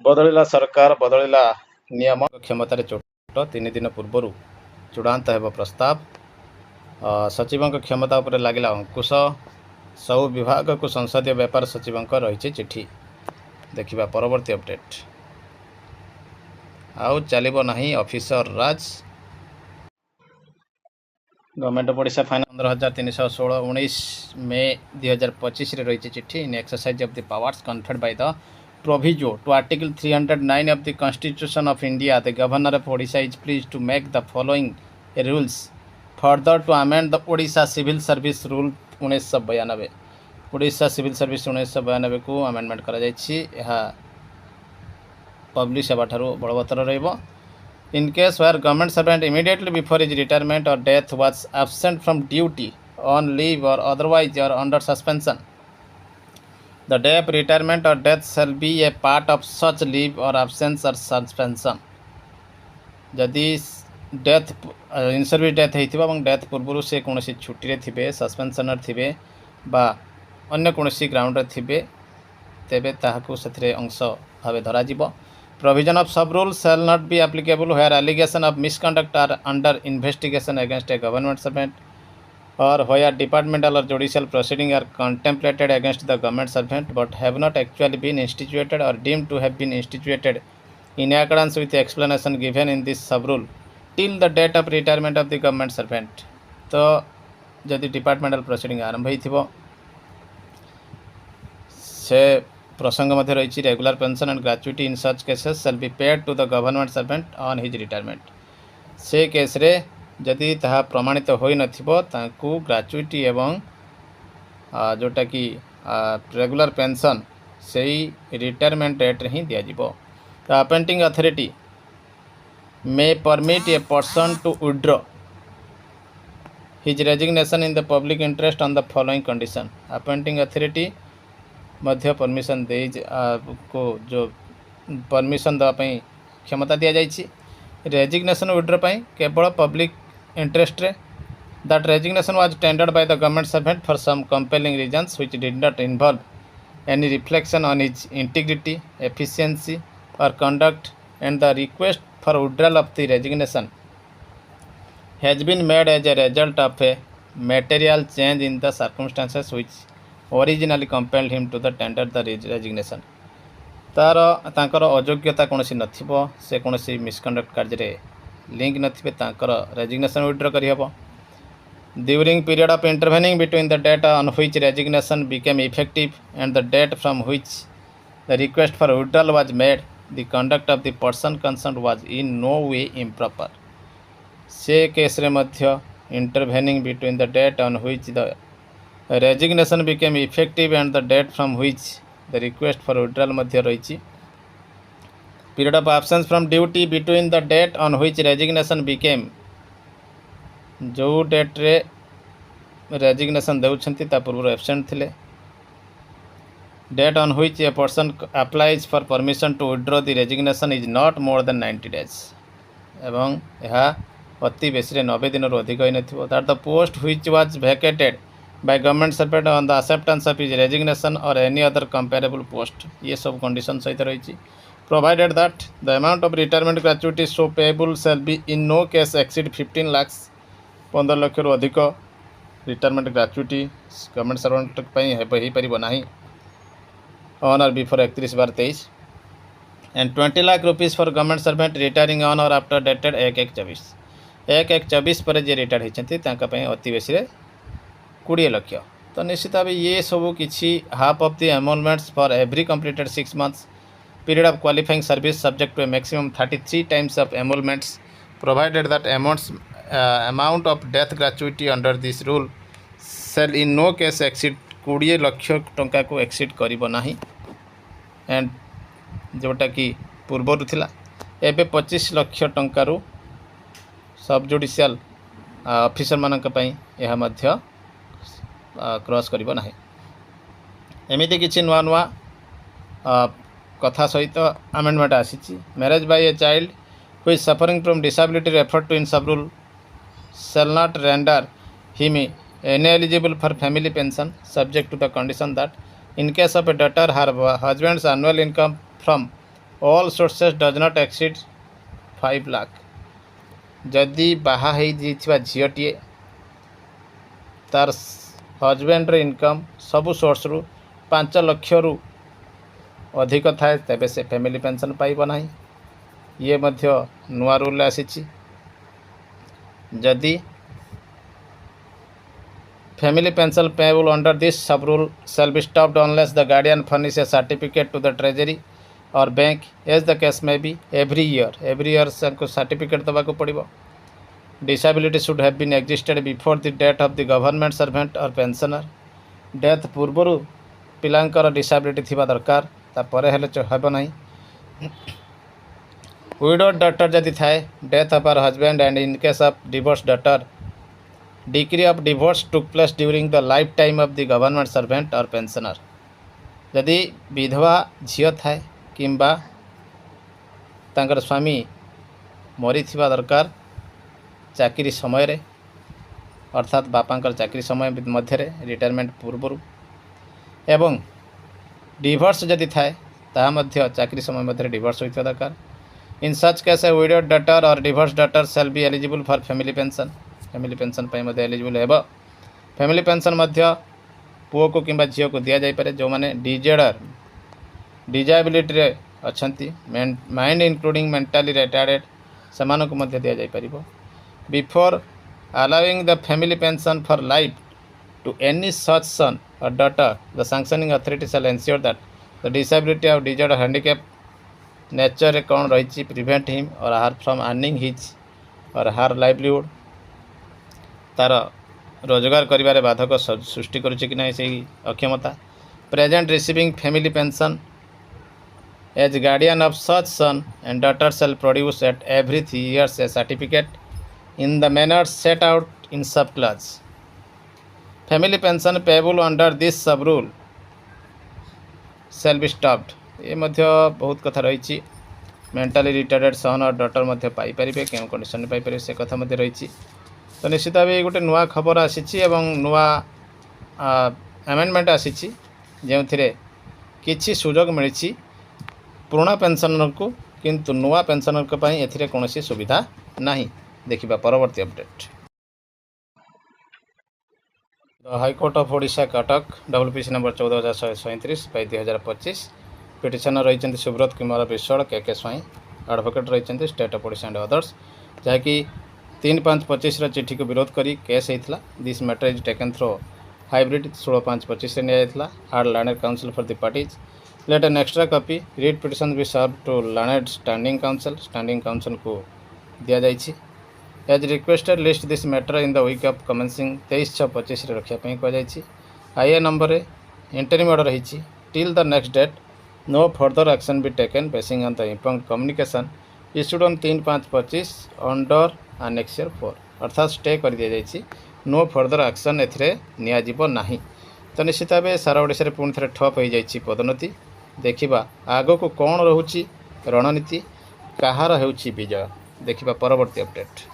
बदलिला सरकार बदलिला नियम क्षमतार चोट 3 दिन पूर्व चूड़ांत हेब प्रस्ताव सचिव क्षमता उपर लगिला अंकुश सब विभाग को संसदीय व्यापार सचिव रही चिठी देखिबा परवर्ती अपडेट आउ चलिबो नहीं ऑफिसर राज गवर्नमेंट ऑफ ओडिशा फाइन 15,316 19 मे 2025 रही चिठी in exercise of the powers conferred by the proviso to Article 309 of the Constitution of India, the Governor of Odisha is pleased to make the following rules. Further, to amend the Odisha Civil Service Rule 1992, Odisha Civil Service 1992 को amendment करा जायछि एहा publish हेबा ठारू बळवतर रहइबो in case where government servant immediately before his retirement or death was absent from duty on leave or otherwise or under suspension. The day of retirement or death shall be a part of such leave or absence or suspension. जदि death in service death होइथिबा এবং death पूर्व से कोनोसी छुट्टी रे थिबे suspension थिबे बा अन्य कोनोसी ग्राउंड रे थिबे तेबे ताहाकू सथरे अंश भाबे धरा जिवो Provision of sub rules shall not be applicable where allegation of misconduct are under investigation against a government servant or where departmental or judicial proceedings are contemplated against the government servant but have not actually been instituted or deemed to have been instituted in accordance with the explanation given in this sub rule till the date of retirement of the government servant. तो जदि departmental proceeding आरंभ होइथिबो से प्रसंग मध्य रही regular pension and gratuity in such cases shall be paid to the government servant on his retirement से case रे जदि ताहा प्रमाणित होई नथिबो ताकू ग्रेचुटी एवं जोटा कि रेगुलर पेंशन से रिटायरमेंट डेट ही दिया जिवो the appointing authority may permit a person to withdraw his resignation in the public interest on the following condition appointing authority मध्य परमिशन दे को जो परमिशन देवाई क्षमता दि जाइए रेजिग्नेशन विड्रॉ केवल पब्लिक इंटरेस्ट रे that resignation was tendered by the government servant for some compelling reasons which did not involve any reflection on his integrity efficiency और conduct and the request for withdrawal of the resignation has been made as a result of a material change in the circumstances which originally compelled him to the tender the resignation तार तांकर अयोग्यता कोनोसी नथिबो से कोनोसी misconduct कार्य रे link नथिबे तांकर resignation withdraw करि हबो during period of intervening between the date on which resignation became effective and the date from which the request for withdrawal was made the conduct of the person concerned was in no way improper से case रे मध्य intervening between the date on which the resignation became effective and the date from which the request for withdrawal मध्य रही period of absence from duty between the date on which resignation became जो date रे resignation देउछंती ता पूर्व absent थिले date on which a person applies for permission to withdraw the resignation is not more than 90 days एवं यह अति बेसी 90 दिन अधिक होई नथिबो that the post which was vacated by government servant on the acceptance of his resignation or any other comparable post ये सब कंडीशन सहित रही provided that the amount of retirement gratuity so payable shall be in no case exceed 15 lakhs 15 lakh रु अधिक retirement gratuity government servant हो पारिबो नाही on और before 31/23 and 20 lakh rupees for government servant retiring on और आफ्टर डेटेड 1/1/24 पर जे retire होइछंती तांका पई अति बेसी 20 लाख तो निश्चित भाव ये सब किसी half of the emoluments for every completed 6 months period of qualifying service subject to a maximum 33 times of emoluments provided that amount of death gratuity under this rule shall in no case exceed 20 lakh टंका को exceed करिबो नाही and जोटा कि पूर्वर थिला एबे 25 लाख टंका रु सब जुडिशियल ऑफिसर मानक पई यह मध्य क्रॉस करिबो नाही एमिति किछि नुआ नुआ कथा सहित अमेंडमेंट आसी marriage by a child who is suffering from disability referred to in sub rule shall not render him ineligible for family pension subject to the condition that in case of a daughter her husband's annual income from all sources does not exceed 5 lakh जदि बाहा होइथिबा झीटीए तार husband income सबू source रु 5 लाख रु अधिक थाए तेबे से फैमिली पेंशन पाइब नहीं। ये मध्य नुआ रूल आसी जदि family pension payable under this sub rule shall be stopped unless the guardian furnish a certificate to the treasury or bank as the case may be every year से certificate दबा को पड़ो। Disability should have been existed before the death of the government servant और pensioner death पूर्वर पिलांकर disability थिबा दरकार तापर हेले हेब नहीं। विडोड डॉटर जदि थाए death of our husband and in case of divorce daughter decree of divorce took place during the life time of the government servant और पेंशनर जदि विधवा झील थाए किंबा तांकर स्वामी मरी थिबा दरकार चाकरी समय रे अर्थात बापांकर चाकरी समय मध्य रिटायरमेंट पूर्व एवं डिवोर्स जदि थाए ताहा मध्य चाकरी समय मध्य डिवोर्स होइता दरकार। इन सच केस ए विडोड डॉटर और divorce daughter shall be eligible for family pension पे मध्य एलिजिबल हेब। फैमिली पेंशन मध्य पुओ को किंबा झील को दिया जाई पारे जो माने डिजेबिलिटी रे अछंती माइंड इंक्लूडिंग मेंटली रिटार्डेड सेमानक मध्य दिया जाई परिबो। Before allowing the family pension for life to any such son or daughter, the sanctioning authority shall ensure that the disability of disease or handicap nature कौन रही prevent him or her from earning his or her livelihood तार रोजगार करिबारे बाधक सृष्टि करुछि कि नहीं सही अक्षमता। Present receiving family pension as guardian of such son and daughter shall produce at every 3 years a certificate in the manner set out in sub clause। Family pension payable under this sub rule shall be stopped. ये मध्य बहुत कथा रही mentally retarded सन और daughter मध्य पाई परिबे केउ condition पाई परिबे से कथा मध्य रही। तो निश्चित भाव गोटे नुआ खबर आसी नुआ अमेंडमेंट आसी जो किछि सुजोग मिली पुराना पेंशनर को किंतु नुआ पेंशनर को पई एथिरे कोनोसी सुविधा नहीं। देखिबा परवर्ती update. The high court of Odisha Cuttack WPC number 14137 by 2025 petitioner रही सुब्रत कुमार विश्वाल के स्वाई एडवोकेट रही state of Odisha and others जहाँकि 3/5/25 चिठी को विरोध करी केस होता। This matter is taken through hybrid 16/5/25 निया heard learned counsel for the parties let an extra copy read petition be serve to learned standing counsel को दिया जाइए। As requested list this matter in the week of commencing 23/6/25 रखापी कहुई। IA number interim order रही till the next date no further action be taken basing on the important communication issued on 3/5/25 under annexure 4 अर्थात stay कर दि जाइए। No further action एथिरे नियाजिबो नाही। तो निश्चित भाव सारा ओडिशा पुणी थे ठप हो जाइए पदोन्नति। देखिबा आगो को कौन रोची रणनीति कहार होउछि विजय। देखिबा परवर्ती अपडेट।